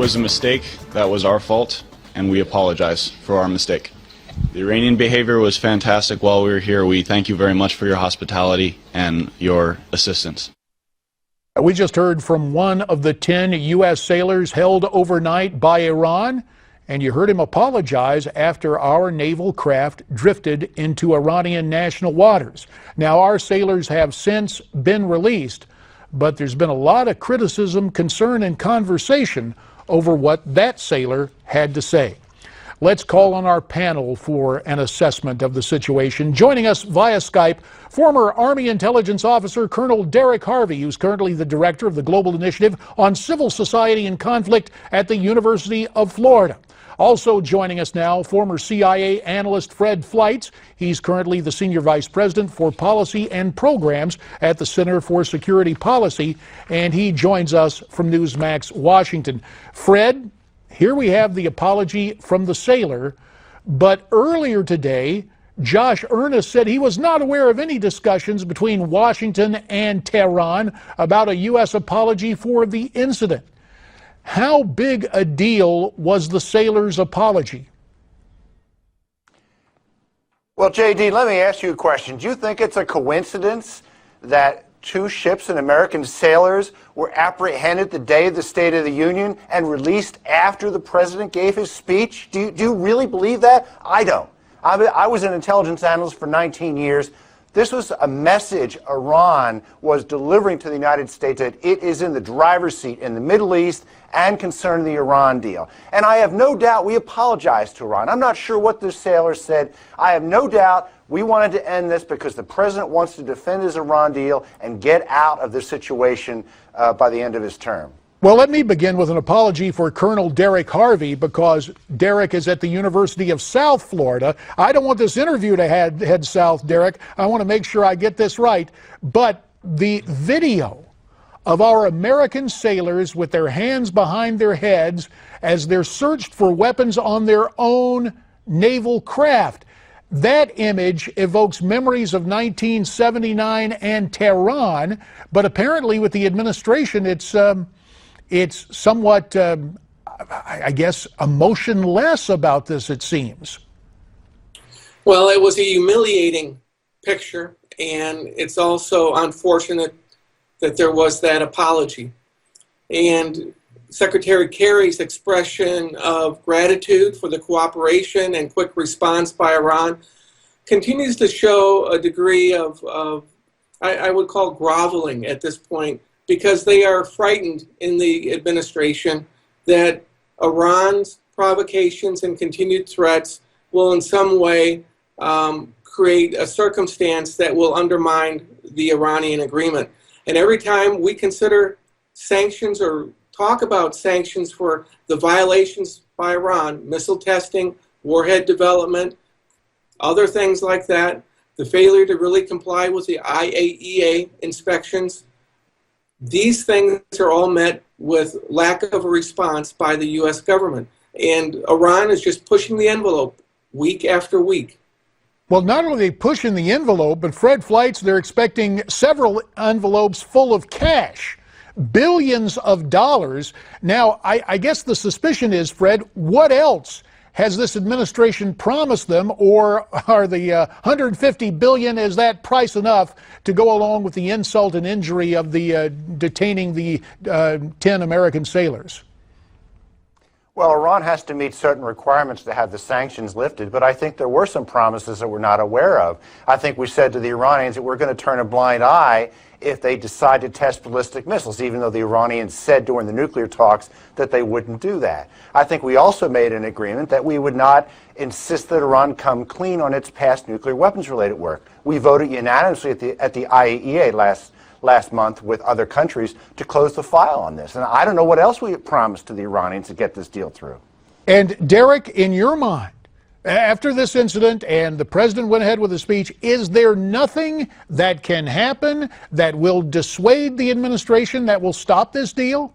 was a mistake. That was our fault, and we apologize for our mistake. The Iranian behavior was fantastic while we were here. We thank you very much for your hospitality and your assistance. We just heard from one of the 10 U.S. sailors held overnight by Iran, and you heard him apologize after our naval craft drifted into Iranian national waters. Now, our sailors have since been released, but there's been a lot of criticism, concern, and conversation over what that sailor had to say. Let's call on our panel for an assessment of the situation. Joining us via Skype, former Army Intelligence Officer Colonel Derek Harvey, who's currently the director of the Global Initiative on Civil Society and Conflict at the University of Florida. Also joining us now, former CIA analyst Fred Fleitz. He's currently the Senior Vice President for Policy and Programs at the Center for Security Policy, and he joins us from Newsmax, Washington. Fred, here we have the apology from the sailor, but earlier today, Josh Earnest said he was not aware of any discussions between Washington and Tehran about a U.S. apology for the incident. How big a deal was the sailor's apology? Well, J.D., let me ask you a question. Do you think it's a coincidence that two ships and American sailors were apprehended the day of the State of the Union and released after the president gave his speech? Do you really believe that? I don't. I was an intelligence analyst for 19 years. This was a message Iran was delivering to the United States that it is in the driver's seat in the Middle East and concerning the Iran deal. And I have no doubt we apologized to Iran. I'm not sure what this sailor said. I have no doubt we wanted to end this because the president wants to defend his Iran deal and get out of this situation by the end of his term. Well, let me begin with an apology for Colonel Derek Harvey, because Derek is at the University of South Florida. I don't want this interview to head south, Derek. I want to make sure I get this right. But the video of our American sailors with their hands behind their heads as they're searched for weapons on their own naval craft, that image evokes memories of 1979 and Tehran, but apparently with the administration, it's somewhat, I guess, emotionless about this, it seems. Well, it was a humiliating picture, and it's also unfortunate that there was that apology. And Secretary Kerry's expression of gratitude for the cooperation and quick response by Iran continues to show a degree of I would call groveling at this point, because they are frightened in the administration that Iran's provocations and continued threats will in some way create a circumstance that will undermine the Iranian agreement. And every time we consider sanctions or talk about sanctions for the violations by Iran, missile testing, warhead development, other things like that, the failure to really comply with the IAEA inspections, these things are all met with lack of a response by the U.S. government. And Iran is just pushing the envelope week after week. Well, not only are they pushing the envelope, but Fred Fleitz, they're expecting several envelopes full of cash, billions of dollars. Now, I guess the suspicion is, Fred, what else has this administration promised them, or are the $150 billion, is that price enough to go along with the insult and injury of the detaining the 10 American sailors? Well, Iran has to meet certain requirements to have the sanctions lifted, but I think there were some promises that we're not aware of. I think we said to the Iranians that we're going to turn a blind eye if they decide to test ballistic missiles, even though the Iranians said during the nuclear talks that they wouldn't do that. I think we also made an agreement that we would not insist that Iran come clean on its past nuclear weapons-related work. We voted unanimously at the IAEA last month with other countries to close the file on this. And I don't know what else we promised to the Iranians to get this deal through. And Derek, in your mind, after this incident and the president went ahead with his speech, is there nothing that can happen that will dissuade the administration, that will stop this deal?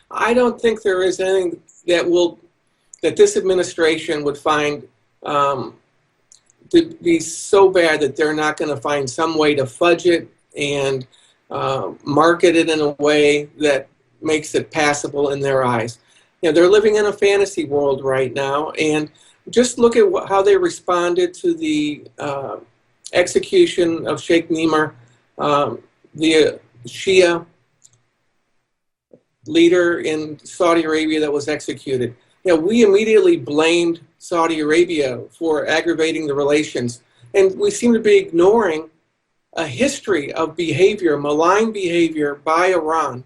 I don't think there is anything that this administration would find to be so bad that they're not going to find some way to fudge it and market it in a way that makes it passable in their eyes. They're living in a fantasy world right now, and just look at how they responded to the execution of Sheikh Nimr, the Shia leader in Saudi Arabia that was executed. We immediately blamed Saudi Arabia for aggravating the relations, and we seem to be ignoring a history of behavior, malign behavior by Iran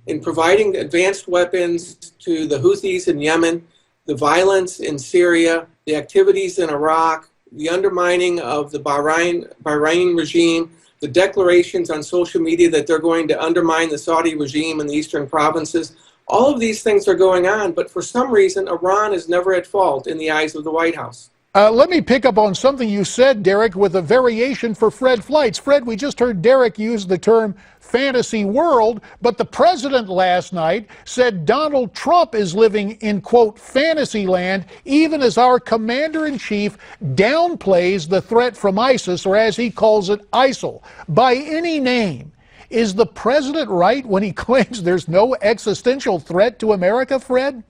in providing advanced weapons to the Houthis in Yemen, the violence in Syria, the activities in Iraq, the undermining of the Bahrain regime, the declarations on social media that they're going to undermine the Saudi regime in the eastern provinces. All of these things are going on, but for some reason, Iran is never at fault in the eyes of the White House. Let me pick up on something you said, Derek, with a variation for Fred Fleitz. Fred, we just heard Derek use the term fantasy world, but the president last night said Donald Trump is living in, quote, fantasy land, even as our commander-in-chief downplays the threat from ISIS, or as he calls it, ISIL, by any name. Is the president right when he claims there's no existential threat to America, Fred?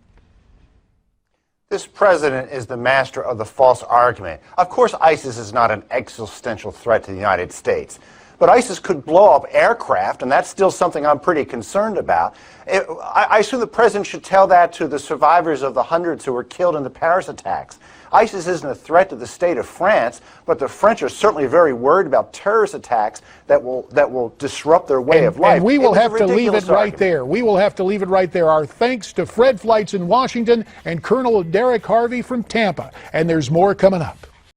This president is the master of the false argument. Of course, ISIS is not an existential threat to the United States. But ISIS could blow up aircraft, and that's still something I'm pretty concerned about. I assume the president should tell that to the survivors of the hundreds who were killed in the Paris attacks. ISIS isn't a threat to the state of France, but the French are certainly very worried about terrorist attacks that will disrupt their way of life. And we will have to leave it right there. We will have to leave it right there. Our thanks to Fred Fleitz in Washington and Colonel Derek Harvey from Tampa. And there's more coming up.